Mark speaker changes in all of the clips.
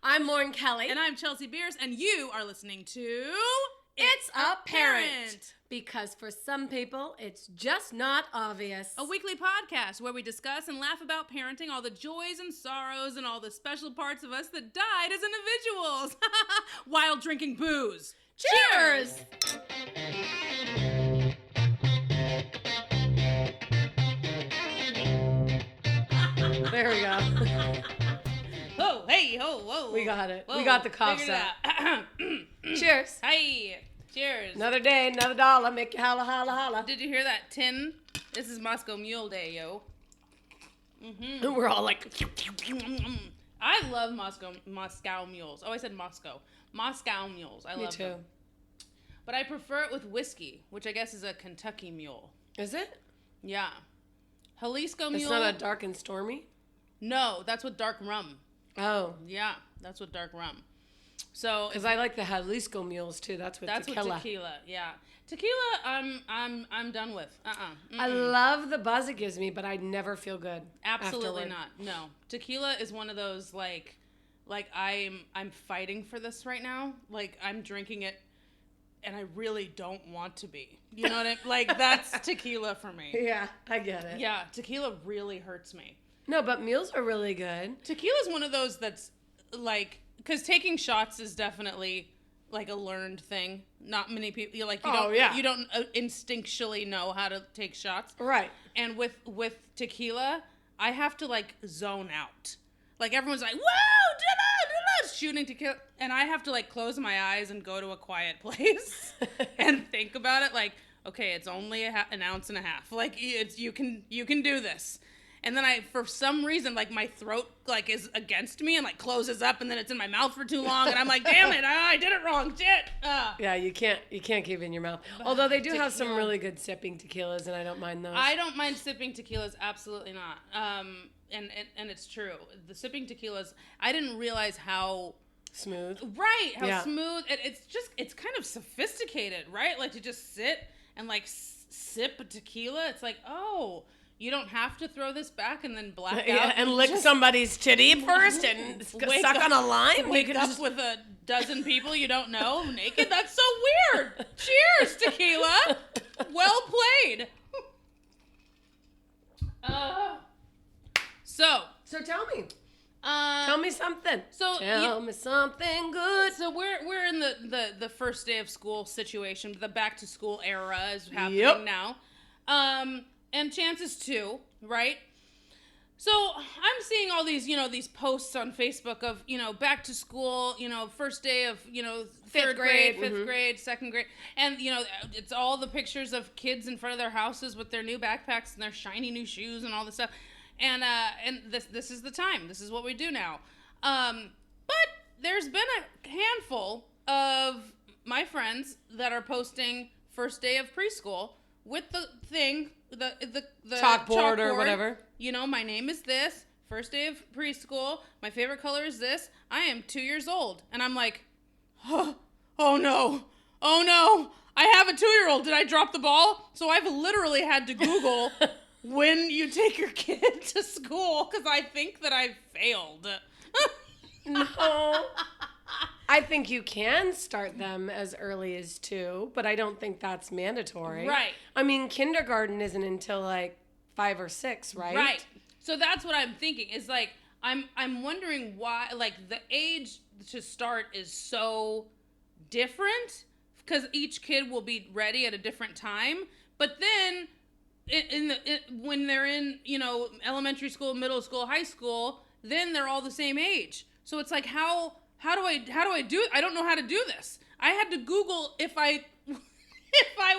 Speaker 1: I'm Lauren Kelly.
Speaker 2: And I'm Chelsea Beers, and you are listening to...
Speaker 1: It's ApPARENT. Because for some people, it's just not obvious.
Speaker 2: A weekly podcast where we discuss and laugh about parenting, all the joys and sorrows, and all the special parts of us that died as individuals. While drinking booze.
Speaker 1: Cheers! There we go.
Speaker 2: Oh, hey, oh, whoa.
Speaker 1: We got it.
Speaker 2: Whoa.
Speaker 1: We got the coughs out. Cheers.
Speaker 2: Hey, cheers.
Speaker 1: Another day, another dollar. Make you holla, holla, holla.
Speaker 2: Did you hear that tin? This is Moscow Mule Day, yo.
Speaker 1: And we're all like...
Speaker 2: I love Moscow Mules. Oh, I said Moscow. Moscow Mules. I love them. But I prefer it with whiskey, which I guess is a Kentucky Mule.
Speaker 1: Is it?
Speaker 2: Yeah. Jalisco Mule.
Speaker 1: It's not a dark and stormy?
Speaker 2: No, that's with dark rum.
Speaker 1: Oh.
Speaker 2: Yeah, that's with dark rum. So
Speaker 1: because I like the Jalisco Mules too. That's with tequila.
Speaker 2: That's with tequila. Yeah, tequila. I'm done with.
Speaker 1: I love the buzz it gives me, but I never feel good.
Speaker 2: Absolutely
Speaker 1: afterward.
Speaker 2: not. No, tequila is one of those like I'm fighting for this right now. Like I'm drinking it, and I really don't want to be. You know what I mean? Like that's tequila for me.
Speaker 1: Yeah, I get it.
Speaker 2: Yeah, tequila really hurts me.
Speaker 1: No, but mules are really good.
Speaker 2: Tequila is one of those that's like, because taking shots is definitely like a learned thing. Not many people, you don't instinctually know how to take shots.
Speaker 1: Right.
Speaker 2: And with tequila, I have to like zone out. Like everyone's like, whoa, shooting tequila. And I have to like close my eyes and go to a quiet place and think about it. Like, okay, it's only an ounce and a half. Like you can do this. And then for some reason, like my throat like is against me and like closes up, and then it's in my mouth for too long, and I'm like, damn it, I did it wrong, shit.
Speaker 1: Yeah, you can't keep it in your mouth. Although they do have some really good sipping tequilas, and I don't mind those.
Speaker 2: I don't mind sipping tequilas, absolutely not. And it's true. The sipping tequilas, I didn't realize how
Speaker 1: smooth.
Speaker 2: Right, how smooth. It's kind of sophisticated, right? Like to just sit and like sip a tequila. It's like, oh. You don't have to throw this back and then black out.
Speaker 1: And lick somebody's titty first and suck on a lime.
Speaker 2: Wake up with a dozen people you don't know naked. That's so weird. Cheers, tequila. Well played. So tell me.
Speaker 1: Tell me something. Tell me something good.
Speaker 2: So we're in the first day of school situation. The back to school era is happening now. And chances too, right? So I'm seeing all these, these posts on Facebook of, back to school, first day of, third grade, fifth grade, second grade. And, it's all the pictures of kids in front of their houses with their new backpacks and their shiny new shoes and all this stuff. And this is the time. This is what we do now. But there's been a handful of my friends that are posting first day of preschool with the thing, the
Speaker 1: chalkboard or whatever.
Speaker 2: My name is this. First day of preschool. My favorite color is this. I am 2 years old. And I'm like, oh no. I have a 2-year-old. Did I drop the ball? So I've literally had to Google when you take your kid to school because I think that I failed.
Speaker 1: No. I think you can start them as early as 2, but I don't think that's mandatory.
Speaker 2: Right.
Speaker 1: I mean, kindergarten isn't until like 5 or 6, right?
Speaker 2: Right. So that's what I'm thinking. Is like I'm wondering why like the age to start is so different because each kid will be ready at a different time. But then when they're in elementary school, middle school, high school, then they're all the same age. So it's like how do I do it? I don't know how to do this. I had to Google if I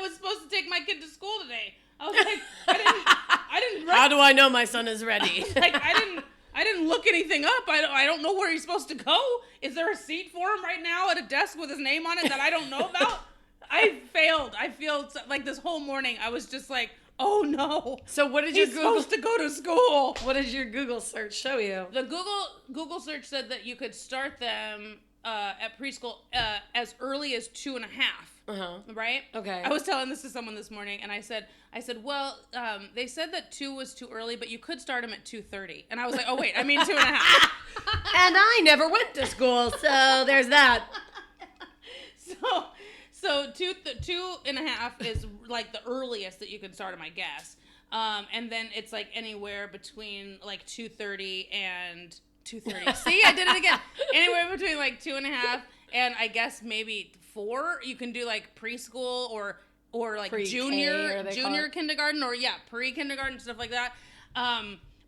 Speaker 2: was supposed to take my kid to school today. I was like, I didn't.
Speaker 1: How do I know my son is ready?
Speaker 2: Like I didn't look anything up. I don't know where he's supposed to go. Is there a seat for him right now at a desk with his name on it that I don't know about? I failed. I feel like this whole morning I was just like, oh no.
Speaker 1: So what did
Speaker 2: he's supposed to go to school?
Speaker 1: What did your Google search show you?
Speaker 2: The Google search said that you could start them at preschool as early as 2.5. Right?
Speaker 1: Okay.
Speaker 2: I was telling this to someone this morning, and I said, well, they said that 2 was too early, but you could start them at 2:30. And I was like, oh wait, I mean 2.5.
Speaker 1: And I never went to school, so there's that.
Speaker 2: So 2.5 is like the earliest that you can start them, I guess. And then it's like anywhere between like 2:30 and 2:30. See, I did it again. Anywhere between like 2.5 and I guess maybe 4. You can do like preschool or like junior kindergarten or pre-kindergarten, stuff like that.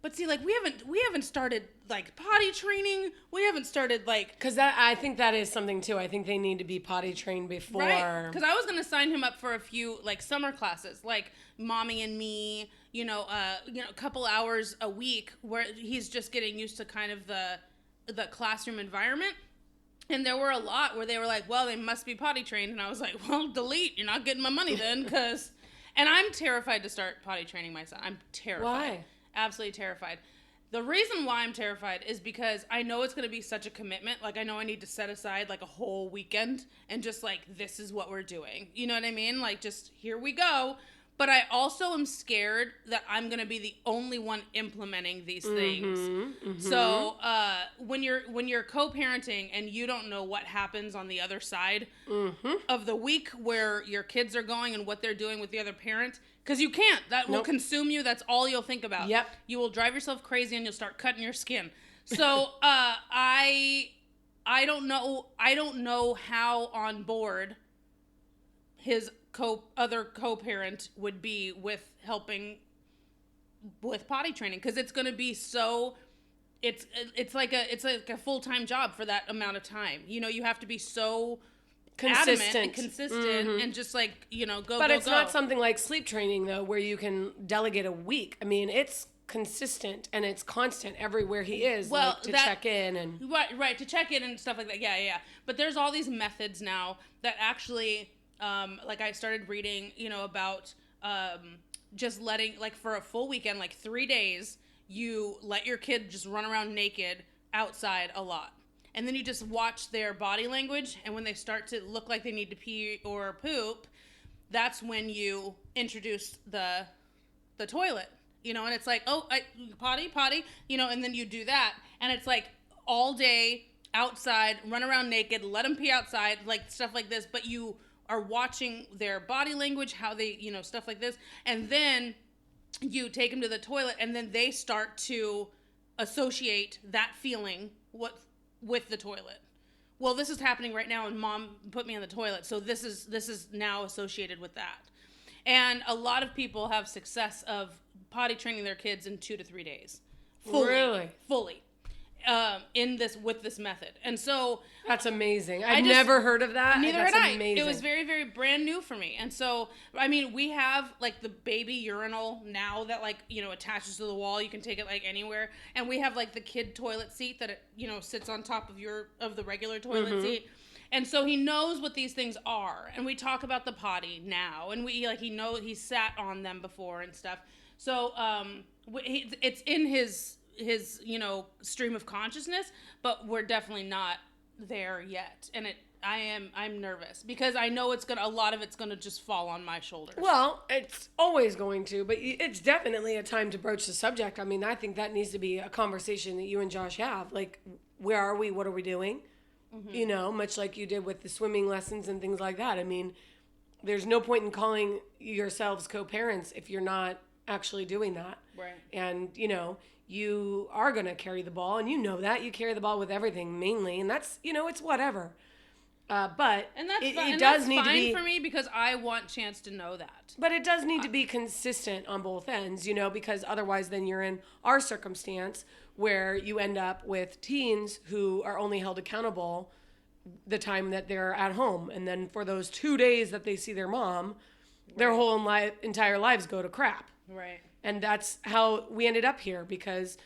Speaker 2: But see, like we haven't started like potty training. We haven't started like
Speaker 1: because I think that is something too. I think they need to be potty trained before.
Speaker 2: Right. Because I was gonna sign him up for a few like summer classes, like Mommy and Me. A couple hours a week where he's just getting used to kind of the classroom environment. And there were a lot where they were like, well, they must be potty trained. And I was like, well, delete. You're not getting my money then. And I'm terrified to start potty training my son. I'm terrified.
Speaker 1: Why?
Speaker 2: Absolutely terrified. The reason why I'm terrified is because I know it's going to be such a commitment. Like, I know I need to set aside like a whole weekend and just like, this is what we're doing. You know what I mean? Like, just here we go. But I also am scared that I'm going to be the only one implementing these things. Mm-hmm. So when you're co-parenting and you don't know what happens on the other side of the week where your kids are going and what they're doing with the other parent, because you can't. That will consume you. That's all you'll think about.
Speaker 1: Yep.
Speaker 2: You will drive yourself crazy and you'll start cutting your skin. So I don't know how on board his other co-parent would be with helping with potty training, because it's going to be so it's like a full-time job for that amount of time. You have to be so consistent and consistent and just like go.
Speaker 1: But it's not something like sleep training though, where you can delegate a week. I mean, it's consistent and it's constant everywhere he is.
Speaker 2: Well,
Speaker 1: like, to check in and
Speaker 2: right to check in and stuff like that. Yeah. But there's all these methods now that actually. Like I started reading, about just letting, like for a full weekend, like 3 days, you let your kid just run around naked outside a lot. And then you just watch their body language. And when they start to look like they need to pee or poop, that's when you introduce the toilet, and it's like, oh, potty, and then you do that. And it's like all day outside, run around naked, let them pee outside, like stuff like this. But you are watching their body language, how they, stuff like this. And then you take them to the toilet and then they start to associate that feeling with the toilet. Well, this is happening right now and Mom put me on the toilet. So this is now associated with that. And a lot of people have success of potty training their kids in 2 to 3 days. Fully. With this method. And so
Speaker 1: that's amazing. I've never heard of that.
Speaker 2: Neither had I. It was very, very brand new for me. And so, I mean, we have like the baby urinal now that like, attaches to the wall. You can take it like anywhere. And we have like the kid toilet seat that it, sits on top of the regular toilet seat. And so he knows what these things are. And we talk about the potty now. And he's sat on them before and stuff. So, it's in his stream of consciousness, but we're definitely not there yet. And I'm nervous because I know a lot of it's gonna just fall on my shoulders.
Speaker 1: Well, it's always going to, but it's definitely a time to broach the subject. I mean, I think that needs to be a conversation that you and Josh have. Like, where are we? What are we doing? Much like you did with the swimming lessons and things like that. I mean, there's no point in calling yourselves co-parents if you're not actually doing that.
Speaker 2: Right.
Speaker 1: And, you are going to carry the ball, and that. You carry the ball with everything, mainly, and that's, it's whatever. But it does need to be
Speaker 2: fine for me because I want Chance to know that.
Speaker 1: But it does need to be consistent on both ends, because otherwise then you're in our circumstance where you end up with teens who are only held accountable the time that they're at home. And then for those 2 days that they see their mom, their whole entire lives go to crap.
Speaker 2: Right.
Speaker 1: And that's how we ended up here, because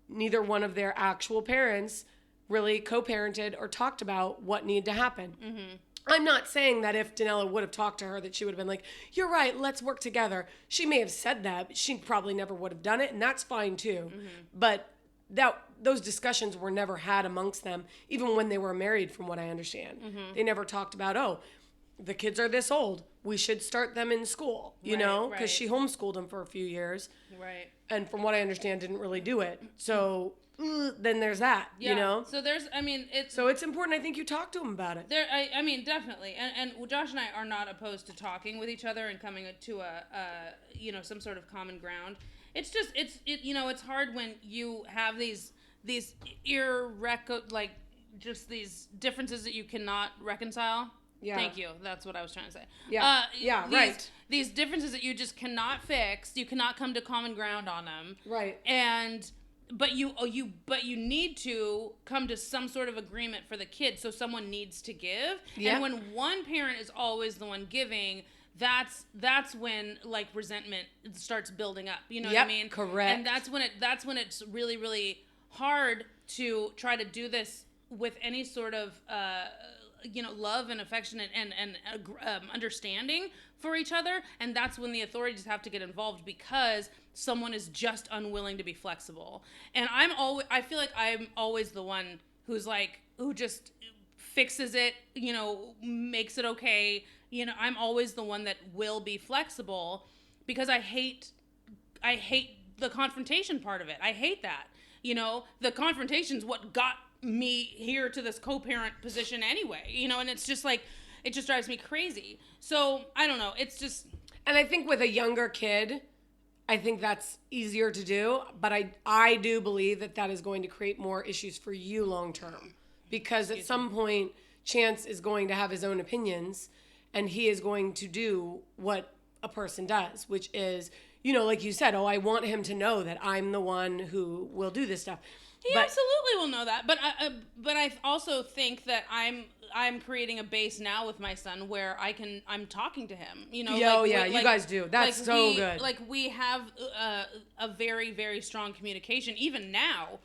Speaker 1: neither one of their actual parents really co-parented or talked about what needed to happen. Mm-hmm. I'm not saying that if Danella would have talked to her that she would have been like, you're right, let's work together. She may have said that, but she probably never would have done it, and that's fine too. Mm-hmm. But those discussions were never had amongst them, even when they were married, from what I understand. Mm-hmm. They never talked about, the kids are this old. We should start them in school, you know, because she homeschooled them for a few years.
Speaker 2: Right.
Speaker 1: And from what I understand, didn't really do it. So then there's that, you know?
Speaker 2: So there's, I mean,
Speaker 1: So it's important, I think, you talk to them about it.
Speaker 2: I mean, definitely. And Josh and I are not opposed to talking with each other and coming to some sort of common ground. It's just, it's hard when you have these just these differences that you cannot reconcile. Yeah. Thank you. That's what I was trying to say.
Speaker 1: Yeah. Right.
Speaker 2: These differences that you just cannot fix. You cannot come to common ground on them.
Speaker 1: Right.
Speaker 2: But you need to come to some sort of agreement for the kid. So someone needs to give. Yeah. And when one parent is always the one giving, that's when like resentment starts building up. You know what I mean?
Speaker 1: Correct.
Speaker 2: And that's when it's really, really hard to try to do this with any sort of love and affection and understanding for each other. And that's when the authorities have to get involved because someone is just unwilling to be flexible. And I feel like I'm always the one who just fixes it, makes it okay. I'm always the one that will be flexible because I hate the confrontation part of it. I hate that. The confrontation's what got me here to this co-parent position anyway, and it's just like, it just drives me crazy. So I don't know. It's just,
Speaker 1: and I think with a younger kid, I think that's easier to do, but I do believe that is going to create more issues for you long term because at some point Chance is going to have his own opinions and he is going to do what a person does, which is, like you said, I want him to know that I'm the one who will do this stuff.
Speaker 2: He absolutely will know that, but I also think that I'm creating a base now with my son where I'm talking to him. You guys do. That's so good. Like we have a very, very strong communication even now.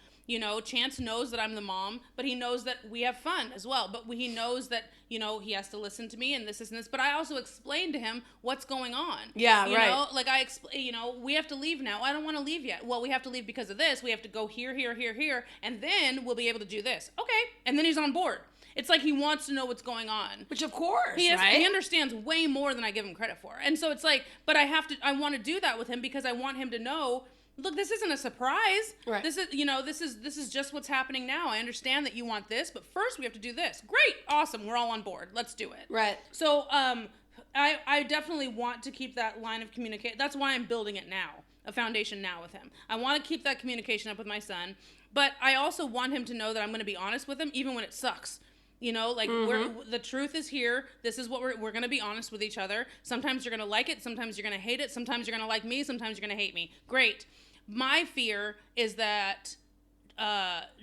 Speaker 2: Chance knows that I'm the mom, but he knows that we have fun as well. But he knows that, he has to listen to me and this. But I also explain to him what's going on.
Speaker 1: Yeah,
Speaker 2: right. Like I explain, we have to leave now. I don't want to leave yet. Well, we have to leave because of this. We have to go here, and then we'll be able to do this. Okay. And then he's on board. It's like he wants to know what's going on.
Speaker 1: Which of course,
Speaker 2: he understands way more than I give him credit for. And so it's like, but I want to do that with him because I want him to know, look, this isn't a surprise. Right. This is just what's happening now. I understand that you want this, but first we have to do this. Great. Awesome. We're all on board. Let's do it.
Speaker 1: Right.
Speaker 2: So, I definitely want to keep that line of communication. That's why I'm building it now, a foundation now with him. I want to keep that communication up with my son, but I also want him to know that I'm going to be honest with him even when it sucks. The truth is here. This is what we're going to be honest with each other. Sometimes you're going to like it. Sometimes you're going to hate it. Sometimes you're going to like me. Sometimes you're going to hate me. Great. My fear is that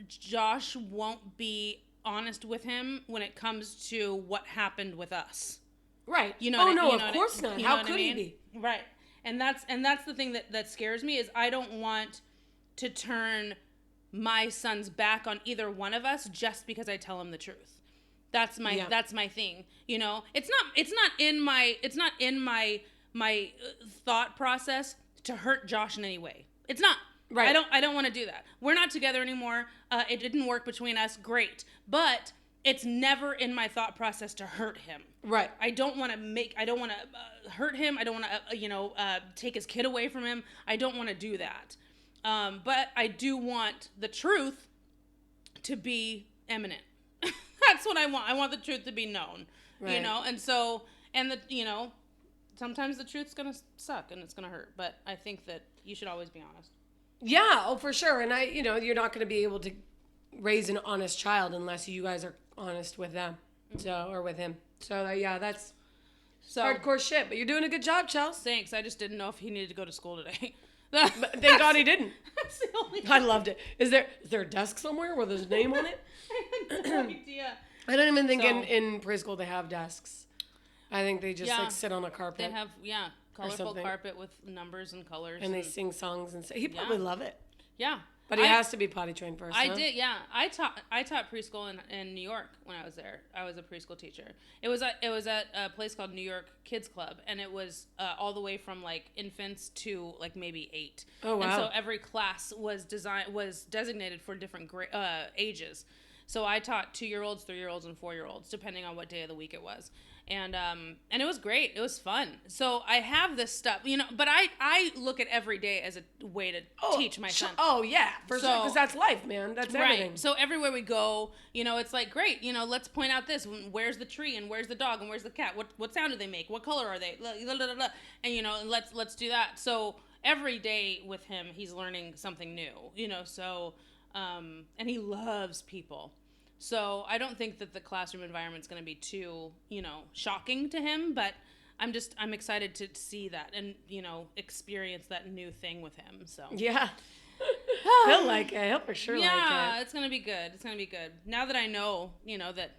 Speaker 2: Josh won't be honest with him when it comes to what happened with us.
Speaker 1: Right. Of course not. How could he be?
Speaker 2: Right. And that's the thing that scares me is I don't want to turn my son's back on either one of us just because I tell him the truth. That's my thing. It's not in my thought process to hurt Josh in any way. It's not. Right. I don't want to do that. We're not together anymore. It didn't work between us. Great. But it's never in my thought process to hurt him.
Speaker 1: Right.
Speaker 2: I don't want to hurt him. I don't want to, take his kid away from him. I don't want to do that. But I do want the truth to be eminent. That's what I want. I want the truth to be known, right. And so, sometimes the truth's going to suck and it's going to hurt, but I think that you should always be honest.
Speaker 1: Yeah, for sure. And you're not going to be able to raise an honest child unless you guys are honest with them. Or with him. So that's hardcore shit, but you're doing a good job, Chels.
Speaker 2: Thanks. I just didn't know if he needed to go to school today.
Speaker 1: But thank God he didn't.
Speaker 2: That's the only
Speaker 1: I loved it. Is there a desk somewhere where there's a name on it?
Speaker 2: I had no idea.
Speaker 1: I don't even think in preschool they have desks. I think they just sit on a carpet.
Speaker 2: They have colorful carpet with numbers and colors.
Speaker 1: And they sing songs and he'd probably love it.
Speaker 2: Yeah.
Speaker 1: But he has to be potty trained first.
Speaker 2: I did, yeah. I taught preschool in New York when I was there. I was a preschool teacher. It was at a place called New York Kids Club, and it was all the way from like infants to like maybe 8. Oh wow! And so every class was designated for different ages. So I taught 2-year-olds, 3-year-olds, and 4-year-olds, depending on what day of the week it was. And it was great. It was fun. So I have this stuff, but I look at every day as a way to teach my son.
Speaker 1: Oh, yeah, for sure, because that's life, man. That's everything.
Speaker 2: Right. So everywhere we go, it's like, great, let's point out this. Where's the tree, and where's the dog, and where's the cat? What sound do they make? What color are they? And, let's do that. So every day with him, he's learning something new, so, and he loves people. So I don't think that the classroom environment's going to be too, shocking to him, but I'm excited to see that and, experience that new thing with him. So
Speaker 1: yeah, he'll like it. He'll for sure like it.
Speaker 2: Yeah, it's going to be good. It's going to be good. Now that I know, that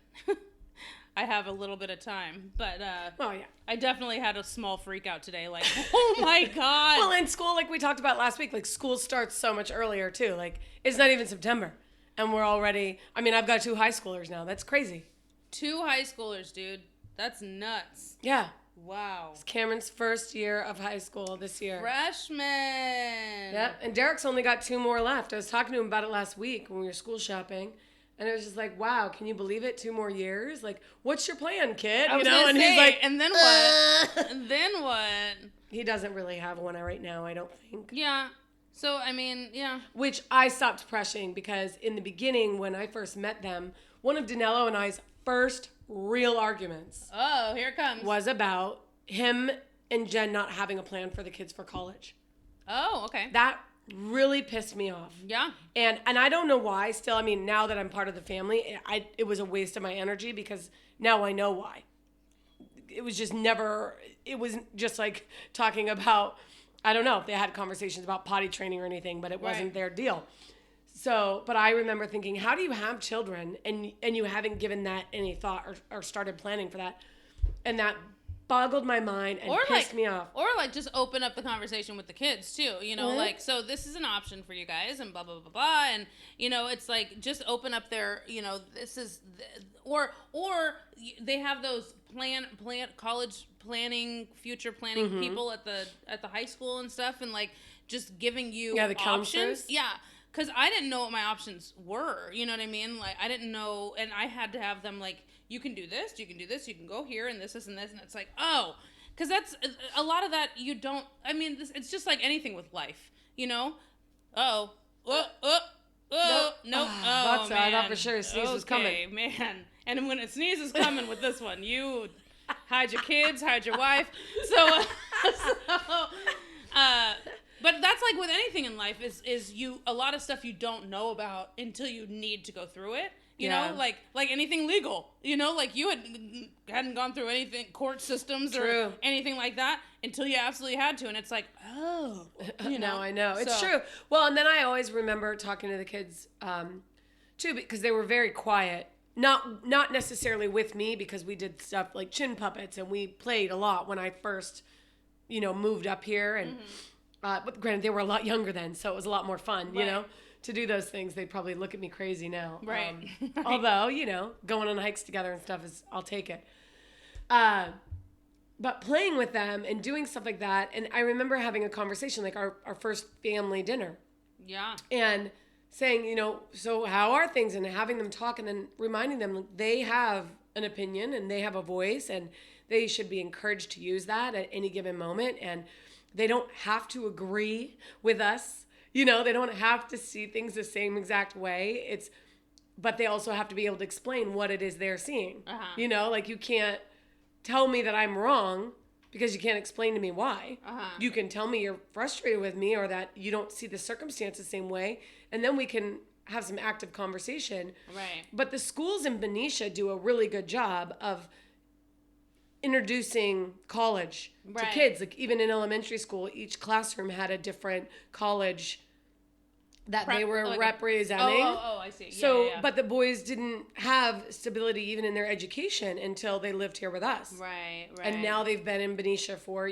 Speaker 2: I have a little bit of time, but
Speaker 1: oh yeah,
Speaker 2: I definitely had a small freak out today. Like, oh my God.
Speaker 1: Well, in school, like we talked about last week, like school starts so much earlier too. Like it's not even September. And we're already, I've got 2 high schoolers now. That's crazy.
Speaker 2: 2 high schoolers, dude. That's nuts.
Speaker 1: Yeah.
Speaker 2: Wow.
Speaker 1: It's Cameron's first year of high school this year.
Speaker 2: Freshman.
Speaker 1: Yep. And Derek's only got 2 more left. I was talking to him about it last week when we were school shopping. And it was just like, wow, can you believe it? 2 more years? Like, what's your plan, kid?
Speaker 2: And he's like, and then what?
Speaker 1: And
Speaker 2: then what?
Speaker 1: He doesn't really have one right now, I don't think.
Speaker 2: Yeah. So, yeah.
Speaker 1: Which I stopped pressing because in the beginning, when I first met them, one of Danilo and I's first real arguments.
Speaker 2: Oh, here it comes.
Speaker 1: Was about him and Jen not having a plan for the kids for college.
Speaker 2: Oh, okay.
Speaker 1: That really pissed me off.
Speaker 2: Yeah.
Speaker 1: And I don't know why still. Now that I'm part of the family, it was a waste of my energy because now I know why. It was just like talking about, I don't know if they had conversations about potty training or anything, but it wasn't their deal. So, but I remember thinking, how do you have children and you haven't given that any thought or started planning for that? And that boggled my mind and pissed me off.
Speaker 2: Or just open up the conversation with the kids too, mm-hmm. So this is an option for you guys and blah, blah, blah, blah. And, it's like, just open up their, this is, or they have those college planning, future planning mm-hmm. people at the high school and stuff. And just giving you
Speaker 1: the counselors.
Speaker 2: Yeah. Cause I didn't know what my options were. You know what I mean? I didn't know. And I had to have them you can do this, you can do this, you can go here and this, and this. And it's like, oh, because that's a lot of that you don't, it's just like anything with life, nope.
Speaker 1: I thought for sure a sneeze was coming.
Speaker 2: Man. And when a sneeze is coming with this one, you hide your kids, hide your wife. But that's like with anything in life is a lot of stuff you don't know about until you need to go through it. You know, like anything legal, you hadn't gone through anything, court systems or anything like that until you absolutely had to. And it's like, oh,
Speaker 1: Now I know. It's true. Well, and then I always remember talking to the kids, too, because they were very quiet. Not necessarily with me because we did stuff like chin puppets and we played a lot when I first, moved up here. And, but granted, they were a lot younger then, so it was a lot more fun, to do those things. They'd probably look at me crazy now.
Speaker 2: Right.
Speaker 1: Although, going on hikes together and stuff I'll take it. But playing with them and doing stuff like that. And I remember having a conversation, like our first family dinner.
Speaker 2: Yeah.
Speaker 1: And saying, so how are things? And having them talk and then reminding them they have an opinion and they have a voice and they should be encouraged to use that at any given moment. And they don't have to agree with us. They don't have to see things the same exact way. But they also have to be able to explain what it is they're seeing. Uh-huh. You can't tell me that I'm wrong because you can't explain to me why. Uh-huh. You can tell me you're frustrated with me or that you don't see the circumstance the same way, and then we can have some active conversation.
Speaker 2: Right.
Speaker 1: But the schools in Benicia do a really good job of introducing college to kids. Like even in elementary school, each classroom had a different college that they were representing.
Speaker 2: I see.
Speaker 1: So, but the boys didn't have stability even in their education until they lived here with us.
Speaker 2: Right.
Speaker 1: And now they've been in Benicia for,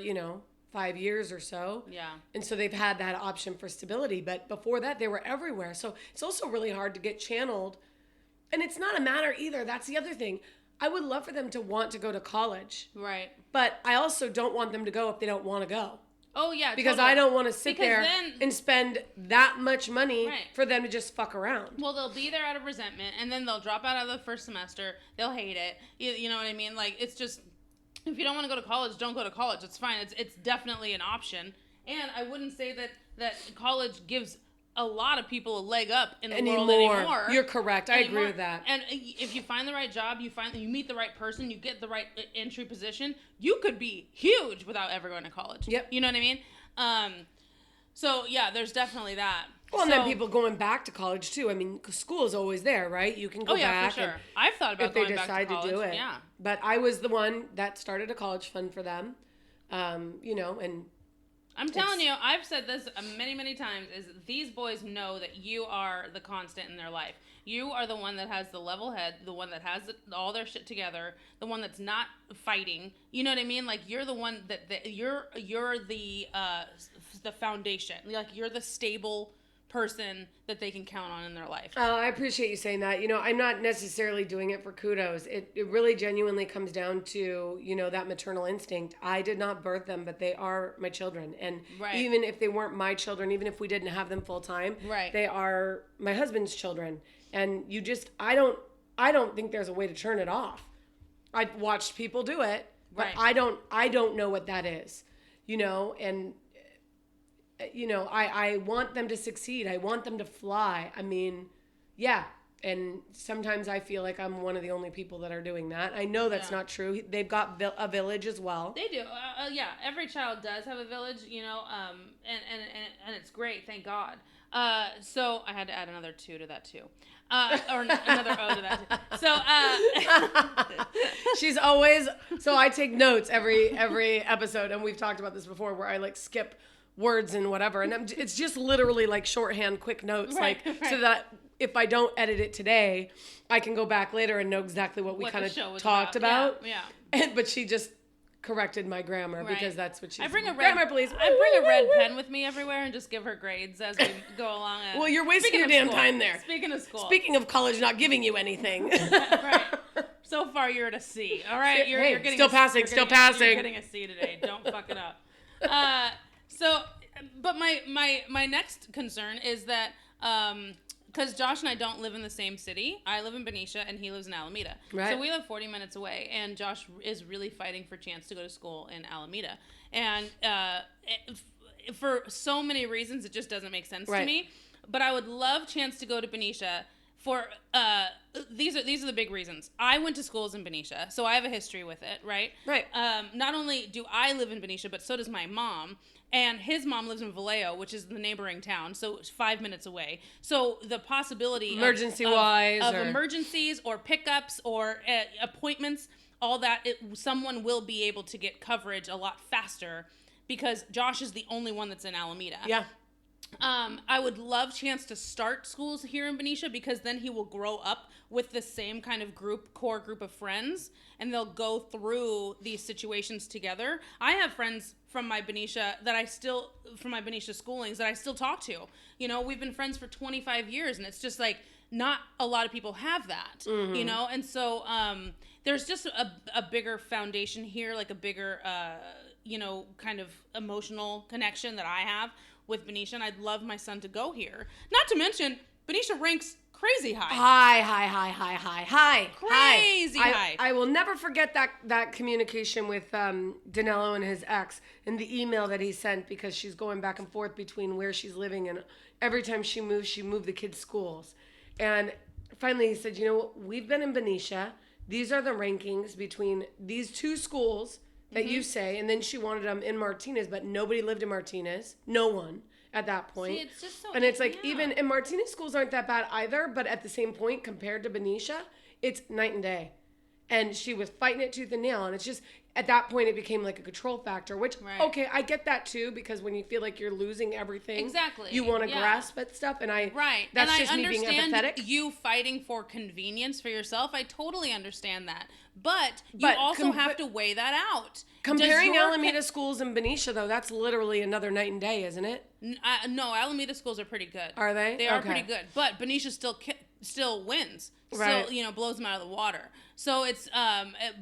Speaker 1: 5 years or so.
Speaker 2: Yeah.
Speaker 1: And so they've had that option for stability. But before that, they were everywhere. So it's also really hard to get channeled. And it's not a matter either. That's the other thing. I would love for them to want to go to college.
Speaker 2: Right.
Speaker 1: But I also don't want them to go if they don't want to go.
Speaker 2: Oh, yeah.
Speaker 1: Because totally. I don't want to sit there and spend that much money for them to just fuck around.
Speaker 2: Well, they'll be there out of resentment, and then they'll drop out of the first semester. They'll hate it. You know what I mean? Like, it's just, if you don't want to go to college, don't go to college. It's fine. It's definitely an option. And I wouldn't say that college gives a lot of people a leg up in the world anymore.
Speaker 1: You're correct. I agree with that.
Speaker 2: And if you find the right job, you meet the right person, you get the right entry position, you could be huge without ever going to college.
Speaker 1: Yep.
Speaker 2: You know what I mean? So yeah, there's definitely that.
Speaker 1: Well, and then people going back to college too. I mean, school is always there, right? You can go back.
Speaker 2: For sure. I've thought about going back to college. If they decide to do it. Yeah.
Speaker 1: But I was the one that started a college fund for them. And
Speaker 2: I'm telling you, I've said this many, many times, is these boys know that you are the constant in their life. You are the one that has the level head, the one that has all their shit together, the one that's not fighting. You know what I mean? Like, you're the one that you're the foundation. Like, you're the stable person that they can count on in their life.
Speaker 1: I appreciate you saying that. I'm not necessarily doing it for kudos. It really genuinely comes down to, that maternal instinct. I did not birth them, but they are my children. And even if they weren't my children, even if we didn't have them full time, they are my husband's children. And I don't think there's a way to turn it off. I've watched people do it, but I don't know what that is, and I want them to succeed. I want them to fly. I mean, yeah. And sometimes I feel like I'm one of the only people that are doing that. I know that's not true. They've got a village as well.
Speaker 2: They do. Yeah. Every child does have a village, and it's great. Thank God. So I had to add another 2 to that too. Or another O to that too. So,
Speaker 1: she's always, so I take notes every episode, and we've talked about this before, where I skip words and whatever, and it's just literally shorthand quick notes, so that if I don't edit it today, I can go back later and know exactly what we kind of talked about. Yeah. But she just corrected my grammar because that's what she's. Grammar, please.
Speaker 2: I bring a red pen with me everywhere and just give her grades as we go along.
Speaker 1: Well, you're wasting your damn time there.
Speaker 2: Speaking of school.
Speaker 1: Speaking of college not giving you anything.
Speaker 2: Right. So far, you're at a C. All right. You're getting
Speaker 1: still passing. You're
Speaker 2: getting a C today. Don't fuck it up. But my next concern is that, because Josh and I don't live in the same city. I live in Benicia and he lives in Alameda. Right. So we live 40 minutes away, and Josh is really fighting for chance to go to school in Alameda. And for so many reasons, it just doesn't make sense to me. But I would love chance to go to Benicia for these are the big reasons. I went to schools in Benicia, so I have a history with it, right?
Speaker 1: Right.
Speaker 2: Not only do I live in Benicia, but so does my mom. And his mom lives in Vallejo, which is the neighboring town, so it's 5 minutes away. So the possibility of emergencies or pickups or appointments, all that, someone will be able to get coverage a lot faster because Josh is the only one that's in Alameda.
Speaker 1: Yeah.
Speaker 2: I would love chance to start schools here in Benicia because then he will grow up with the same kind of core group of friends, and they'll go through these situations together. I have friends from my Benicia schoolings that I still talk to. We've been friends for 25 years, and it's just not a lot of people have that, and so there's just a bigger foundation here, a bigger, kind of emotional connection that I have with Benicia, and I'd love my son to go here. Not to mention, Benicia ranks crazy high.
Speaker 1: High.
Speaker 2: Crazy high.
Speaker 1: I will never forget that communication with Danilo and his ex, and the email that he sent, because she's going back and forth between where she's living, and every time she moved the kids' schools. And finally he said, we've been in Benicia. These are the rankings between these 2 schools that you say, and then she wanted them in Martinez, but nobody lived in Martinez. No one at that point.
Speaker 2: See, it's just so,
Speaker 1: and it's even in Martinez, schools aren't that bad either, but at the same point, compared to Benicia, it's night and day. And she was fighting it tooth and nail, and it's just, at that point, it became a control factor, which, okay, I get that too, because when you feel like you're losing everything, you want to grasp at stuff, and that's just me being empathetic.
Speaker 2: I understand you fighting for convenience for yourself. I totally understand that. But you also have to weigh that out.
Speaker 1: Comparing Alameda schools and Benicia, though, that's literally another night and day, isn't it?
Speaker 2: No, Alameda schools are pretty good.
Speaker 1: Are they?
Speaker 2: They are pretty good. But Benicia still wins. Right. Still, blows them out of the water. So it's,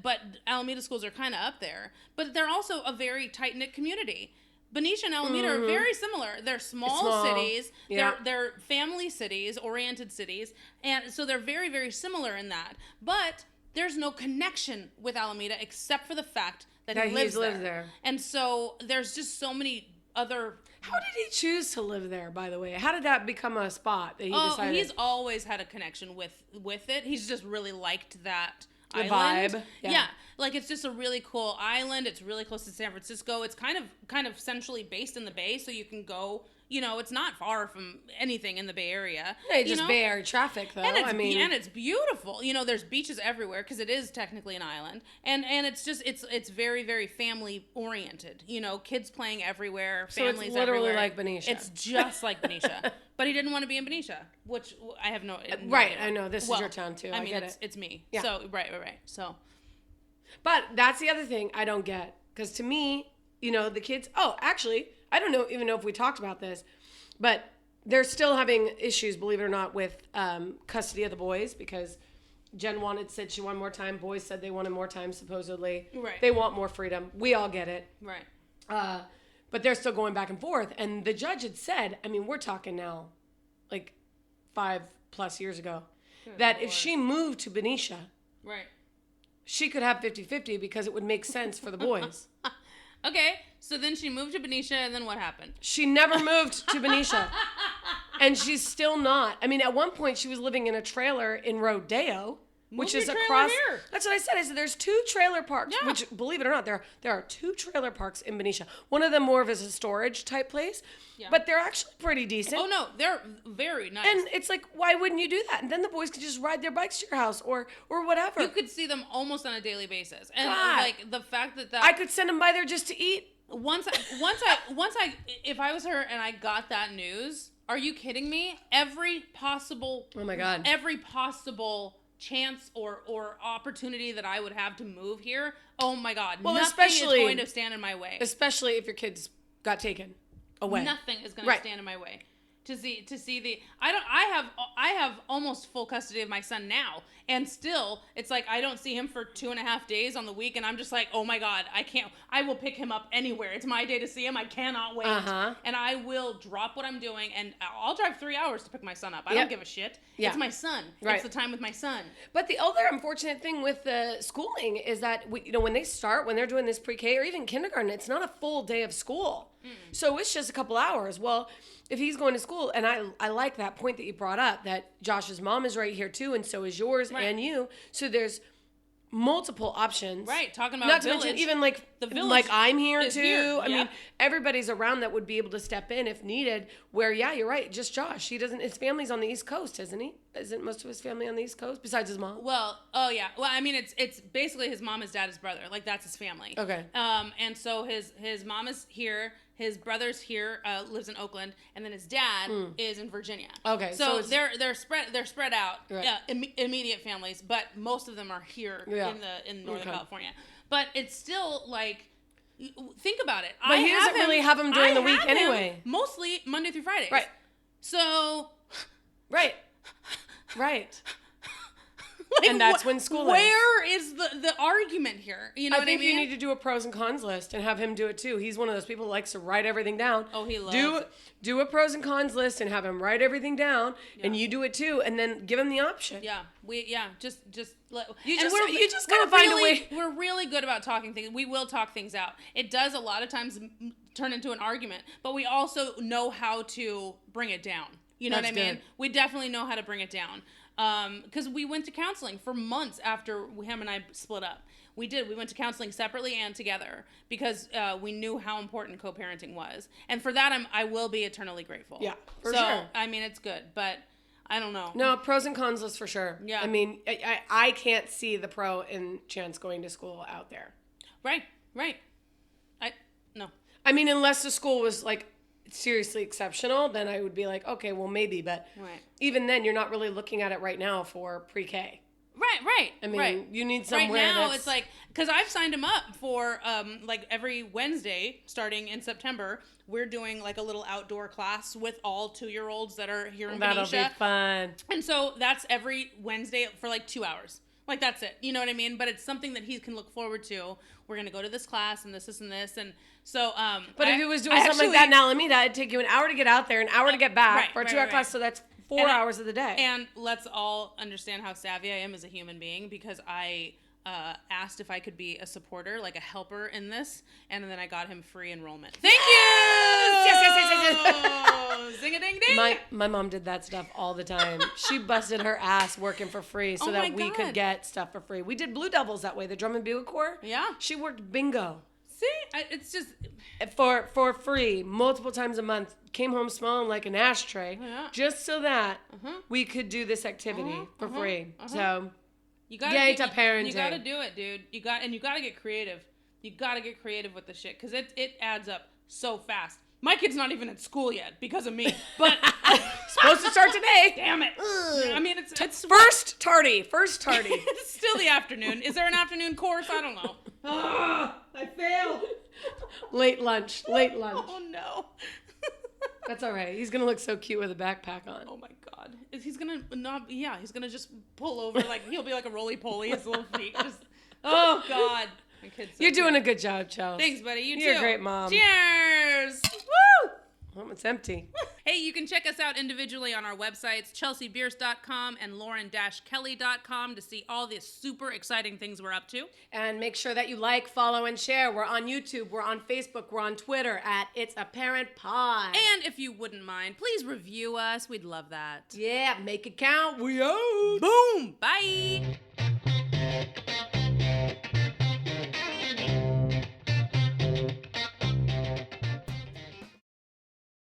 Speaker 2: but Alameda schools are kind of up there. But they're also a very tight-knit community. Benicia and Alameda are very similar. They're small cities. Yeah. They're family cities, oriented cities. And so they're very, very similar in that. But there's no connection with Alameda except for the fact that he
Speaker 1: lives
Speaker 2: lives there.
Speaker 1: there.
Speaker 2: And so there's just so many other...
Speaker 1: How did he choose to live there, by the way? How did that become a spot that he decided?
Speaker 2: He's always had a connection with it. He's just really liked that
Speaker 1: the
Speaker 2: island.
Speaker 1: Vibe.
Speaker 2: Yeah. Like it's just a really cool island. It's really close to San Francisco. It's kind of centrally based in the Bay, so you can go... it's not far from anything in the Bay Area.
Speaker 1: Yeah, just Bay Area traffic, though.
Speaker 2: And it's beautiful. There's beaches everywhere because it is technically an island. And it's just, it's very, very family oriented. Kids playing everywhere, families
Speaker 1: so it's literally
Speaker 2: everywhere.
Speaker 1: like Benicia.
Speaker 2: It's just like Benicia. But he didn't want to be in Benicia, which I have no
Speaker 1: right,
Speaker 2: idea.
Speaker 1: I know. This is your town, too. I get it.
Speaker 2: It's me.
Speaker 1: Yeah.
Speaker 2: So, right. So.
Speaker 1: But that's the other thing I don't get. Because to me, the kids... Oh, actually... I don't even know if we talked about this, but they're still having issues, believe it or not, with custody of the boys because Jen said she wanted more time. Boys said they wanted more time, supposedly.
Speaker 2: Right.
Speaker 1: They want more freedom. We all get it.
Speaker 2: Right.
Speaker 1: But they're still going back and forth. And the judge had said, we're talking now like 5+ years ago, that if she moved to Benicia,
Speaker 2: right,
Speaker 1: she could have 50-50 because it would make sense for the boys.
Speaker 2: Okay, so then she moved to Benicia, and then what happened?
Speaker 1: She never moved to Benicia. And she's still not. At one point, she was living in a trailer in Rodeo, which is across...
Speaker 2: Here.
Speaker 1: That's what I said. I said, there's 2 trailer parks,
Speaker 2: Yeah.
Speaker 1: which, believe it or not, there are 2 trailer parks in Benicia. One of them more of as a storage type place, but they're actually pretty decent.
Speaker 2: Oh, no, they're very nice.
Speaker 1: And it's like, why wouldn't you do that? And then the boys could just ride their bikes to your house or whatever.
Speaker 2: You could see them almost on a daily basis. And
Speaker 1: God.
Speaker 2: the fact that
Speaker 1: I could send them by there just to eat.
Speaker 2: If I was her and I got that news, are you kidding me? Every possible chance or opportunity that I would have to move here, oh my God, nothing is going to stand in my way.
Speaker 1: Especially if your kids got taken away.
Speaker 2: Nothing is going to stand in my way. To see the I have almost full custody of my son now, and still it's like I don't see him for 2.5 days on the week, and I'm just like, oh my God, I will pick him up anywhere. It's my day to see him. I cannot wait, and I will drop what I'm doing, and I'll drive 3 hours to pick my son up. I don't give a shit. It's my son. Right. It's the time with my son.
Speaker 1: But the other unfortunate thing with the schooling is that when they're doing this pre-K or even kindergarten, it's not a full day of school. So it's just a couple hours. Well, if he's going to school, and I like that point that you brought up, that Josh's mom is right here too, and so is yours and you. So there's multiple options.
Speaker 2: Right, talking about
Speaker 1: not
Speaker 2: village.
Speaker 1: to mention even like
Speaker 2: the village,
Speaker 1: like I'm here too.
Speaker 2: Here.
Speaker 1: I mean, everybody's around that would be able to step in if needed. Where you're right, just Josh. His family's on the East Coast, isn't he? Isn't most of his family on the East Coast besides his mom?
Speaker 2: Well, it's basically his mom, his dad, his brother. Like that's his family. Okay. And so his mom is here. His brother's here, lives in Oakland, and then his dad is in Virginia. Okay, so they're spread out, right. Immediate families, but most of them are here in Northern California. But it's still like, think about it.
Speaker 1: But he doesn't really have them during the week anyway.
Speaker 2: Mostly Monday through Friday.
Speaker 1: Right.
Speaker 2: So.
Speaker 1: Right. Like, and that's when school is.
Speaker 2: Where is the argument here? You know what I mean?
Speaker 1: I think you need to do a pros and cons list and have him do it too. He's one of those people who likes to write everything down.
Speaker 2: Oh, he loves
Speaker 1: do a pros and cons list and have him write everything down, and you do it too, and then give him the option.
Speaker 2: Just let
Speaker 1: you just gotta find a way.
Speaker 2: We're really good about talking things. We will talk things out. It does a lot of times turn into an argument, but we also know how to bring it down. You know what I mean? Good. We definitely know how to bring it down. Because we went to counseling for months after him and I split up. We went to counseling separately and together because we knew how important co-parenting was. And for that, I will be eternally grateful. Yeah, for sure. I mean, it's good, but I don't know.
Speaker 1: No, pros and cons list for sure. Yeah. I mean, I can't see the pro in Chance going to school out there.
Speaker 2: Right. No.
Speaker 1: I mean, unless the school was like seriously exceptional, then I would be like, okay, well maybe, but even then you're not really looking at it right now for pre-K.
Speaker 2: Right.
Speaker 1: I mean, you need somewhere
Speaker 2: right now. It's like, because I've signed him up for like every Wednesday starting in September. We're doing like a little outdoor class with all 2-year-olds that are here in Benicia.
Speaker 1: That'll be fun.
Speaker 2: And so that's every Wednesday for like 2 hours. Like, that's it. You know what I mean? But it's something that he can look forward to. We're going to go to this class and this, and this. And so,
Speaker 1: but if he was doing something like that in Alameda, it'd take you an hour to get out there, an hour to get back for a 2-hour class. So that's 4 hours of the day.
Speaker 2: And let's all understand how savvy I am as a human being, because I asked if I could be a supporter, like a helper in this, and then I got him free enrollment. Thank you!
Speaker 1: Yes.
Speaker 2: Zing-a-ding-ding!
Speaker 1: My mom did that stuff all the time. She busted her ass working for free so that we could get stuff for free. We did Blue Devils that way, the drum and bugle corps.
Speaker 2: Yeah.
Speaker 1: She worked bingo.
Speaker 2: See? It's just...
Speaker 1: For free, multiple times a month. Came home smelling like an ashtray, just so that we could do this activity for free. So...
Speaker 2: You gotta
Speaker 1: parenting.
Speaker 2: You gotta do it, dude. You gotta get creative. You gotta get creative with the shit, because it adds up so fast. My kid's not even at school yet because of me, but
Speaker 1: supposed to start today.
Speaker 2: Damn it! I mean, it's
Speaker 1: first tardy.
Speaker 2: It's still the afternoon. Is there an afternoon course? I don't know.
Speaker 1: I failed. Late lunch.
Speaker 2: Oh no.
Speaker 1: That's all right. He's gonna look so cute with a backpack on.
Speaker 2: Oh my god. He's gonna he's gonna just pull over, like he'll be like a roly-poly, his little feet just, oh god. My kid's so
Speaker 1: You're doing a good job, Chelsea.
Speaker 2: Thanks, buddy.
Speaker 1: You're a great mom.
Speaker 2: Cheers!
Speaker 1: Woo! Oh, it's empty.
Speaker 2: Hey, you can check us out individually on our websites, chelseabierce.com and lauren-kelly.com, to see all the super exciting things we're up to.
Speaker 1: And make sure that you like, follow, and share. We're on YouTube, we're on Facebook, we're on Twitter at It's a Parent Pod.
Speaker 2: And if you wouldn't mind, please review us. We'd love that.
Speaker 1: Yeah, make it count. We out.
Speaker 2: Boom! Bye!